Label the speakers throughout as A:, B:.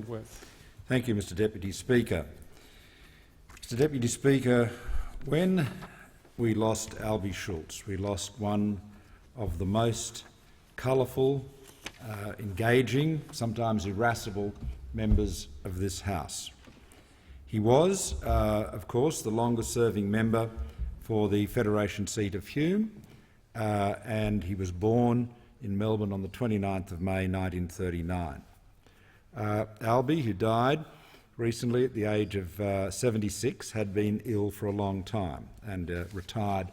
A: with.
B: Thank you, Mr Deputy Speaker. Mr Deputy Speaker, when we lost Alby Shultz, we lost one of the most colourful, engaging, sometimes irascible members of this House. He was, of course, the longest-serving member for the Federation seat of Hume, and he was born in Melbourne on the 29th of May 1939. Alby, who died recently at the age of 76, had been ill for a long time and retired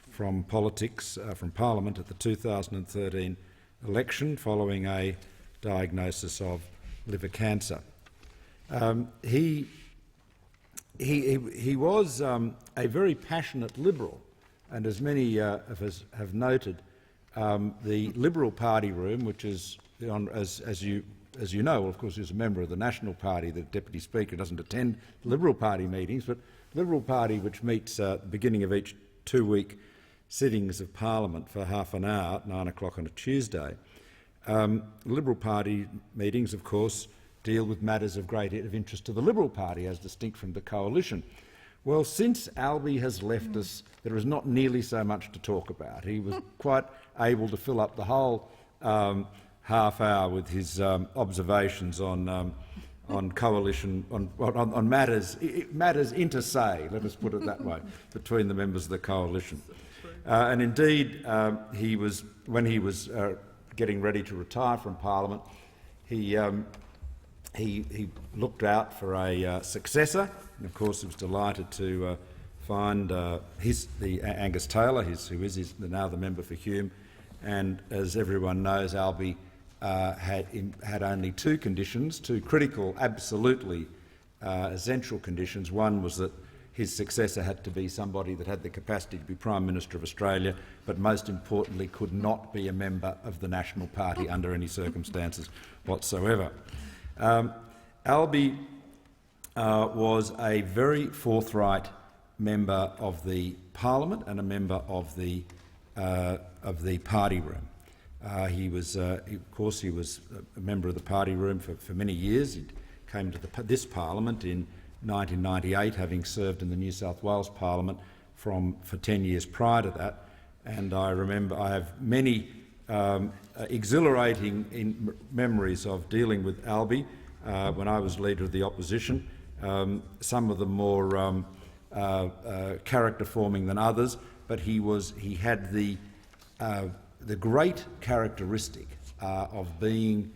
B: from politics, from Parliament at the 2013 election following a diagnosis of liver cancer. He was a very passionate Liberal, and as many of us have noted, the Liberal Party room, which is, as you know, well, of course, he was a member of the National Party. The Deputy Speaker doesn't attend Liberal Party meetings, but Liberal Party, which meets at the beginning of each two-week sittings of Parliament for half an hour at 9 o'clock on a Tuesday. Liberal Party meetings, of course, deal with matters of great interest to the Liberal Party, as distinct from the coalition. Well, since Alby has left us, there is not nearly so much to talk about. He was quite able to fill up the whole half hour with his observations on coalition, on matters inter se, let us put it that way, between the members of the coalition. And indeed, when he was getting ready to retire from Parliament, he looked out for a successor, and of course he was delighted to find Angus Taylor, who is now the member for Hume. And as everyone knows, Alby had only two conditions, two critical, absolutely essential conditions. One was that his successor had to be somebody that had the capacity to be Prime Minister of Australia, but most importantly could not be a member of the National Party under any circumstances whatsoever. Alby was a very forthright member of the Parliament and a member of the party room. He was a member of the party room for many years. He came to this Parliament in 1998, having served in the New South Wales Parliament for 10 years prior to that. And I have many exhilarating memories of dealing with Alby when I was Leader of the Opposition, some of them more character-forming than others, but he had the great characteristic of being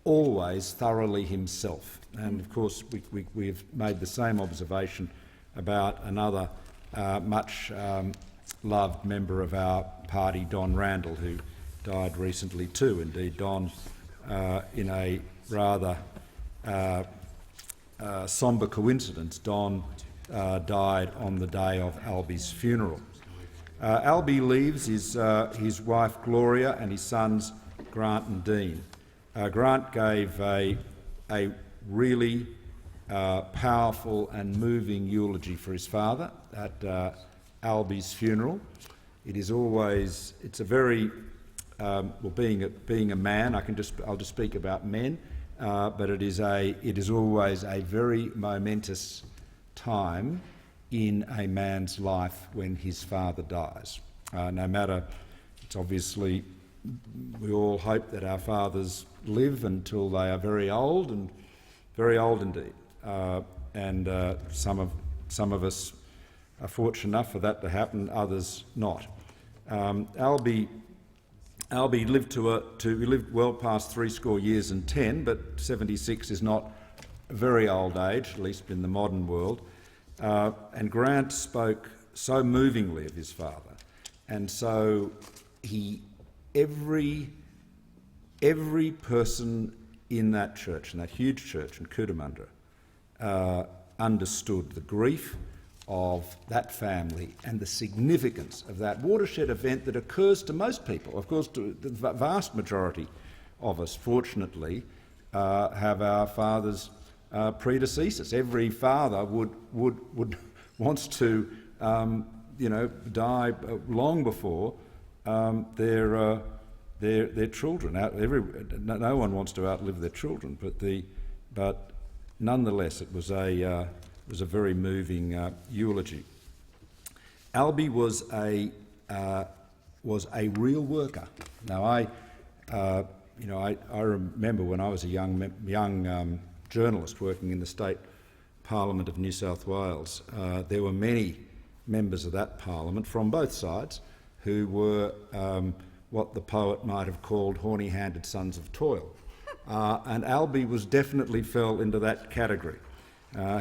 B: always thoroughly himself. And of course we have made the same observation about another much loved member of our party, Don Randall, who died recently too. Indeed, Don, in a rather sombre coincidence, Don died on the day of Alby's funeral. Alby leaves his wife Gloria and his sons Grant and Dean. Grant gave a really powerful and moving eulogy for his father at Alby's funeral. It's a very being a man, I'll just speak about men, but it is always a very momentous time in a man's life when his father dies. No matter, it's obviously, we all hope that our fathers live until they are very old, and very old indeed. Some of us are fortunate enough for that to happen, others not. Alby lived lived well past 70 years and 10, but 76 is not a very old age, at least in the modern world. And Grant spoke so movingly of his father, and so every person in that church, in that huge church in Cootamundra, understood the grief of that family and the significance of that watershed event that occurs to most people. Of course, to the vast majority of us, fortunately, have our fathers predeceased. Every father wants to die long before their children. No one wants to outlive their children, but but nonetheless it was a very moving eulogy. Alby was a real worker. Now, I remember when I was a young journalist working in the State Parliament of New South Wales, there were many members of that Parliament from both sides who were what the poet might have called horny-handed sons of toil. And Alby definitely fell into that category.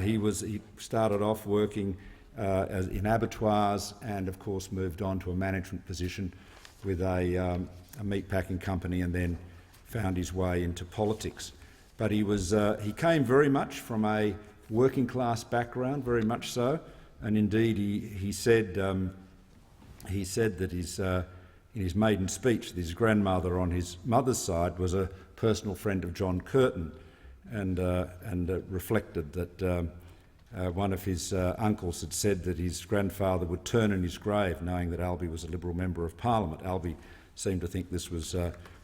B: He started off working in abattoirs and, of course, moved on to a management position with a meat packing company, and then found his way into politics. But he came very much from a working class background, very much so, and indeed he said that in his maiden speech that his grandmother on his mother's side was a personal friend of John Curtin, and reflected that one of his uncles had said that his grandfather would turn in his grave knowing that Alby was a Liberal Member of Parliament. Alby seemed to think this was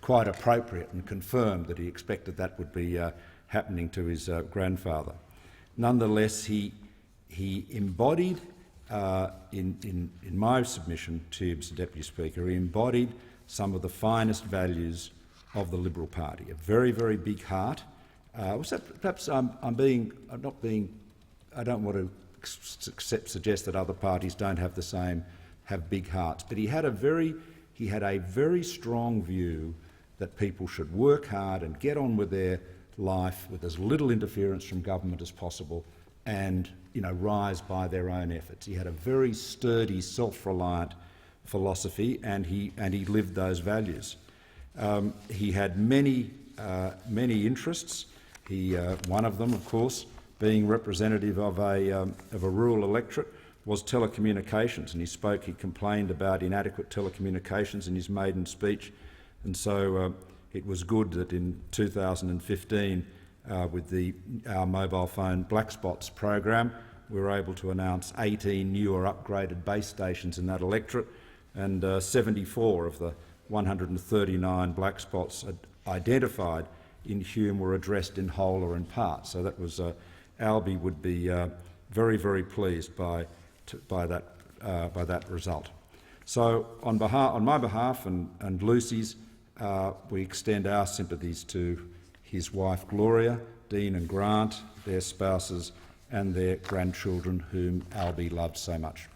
B: quite appropriate and confirmed that he expected that would be happening to his grandfather. Nonetheless, he embodied, in my submission to you, Mr Deputy Speaker, he embodied some of the finest values of the Liberal Party. A very, very big heart. Perhaps I don't want to suggest that other parties don't have big hearts, but he had a very strong view that people should work hard and get on with their life with as little interference from government as possible, and rise by their own efforts. He had a very sturdy, self-reliant philosophy, and he lived those values. He had many interests. One of them, of course, being representative of a rural electorate, was telecommunications, and he complained about inadequate telecommunications in his maiden speech, and so it was good that in 2015, with our mobile phone black spots program, we were able to announce 18 new or upgraded base stations in that electorate, and 74 of the 139 black spots identified in Hume were addressed in whole or in part. So that was Alby would be very, very pleased by that result. So on my behalf and Lucy's, we extend our sympathies to his wife Gloria, Dean and Grant, their spouses and their grandchildren, whom Alby loved so much.